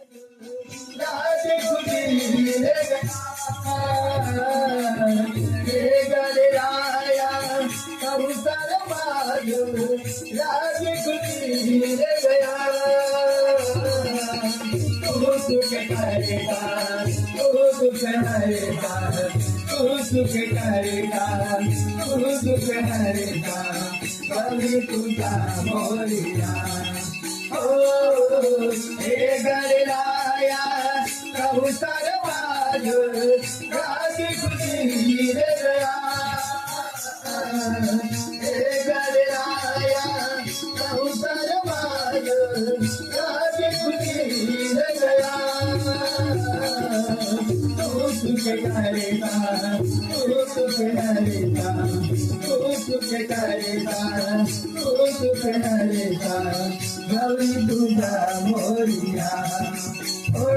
राज खुशी रे गणराया कबूतर बाजू राज खुशी रे गया तू सुख करेगा तू सुख हरेगा तू सुख करेगा तू सुख हरेगा कभी तुझा मोरिया ओ हे गणराया कबूतर बाजू राज खुशी रे गया हे गणराया कबूतर बाजू राज खुशी रे गया तू सुख करेगा तू सुख हरेगा तू सुख करेगा तू सुख हरेगा गौरी तुझा मोरिया ओ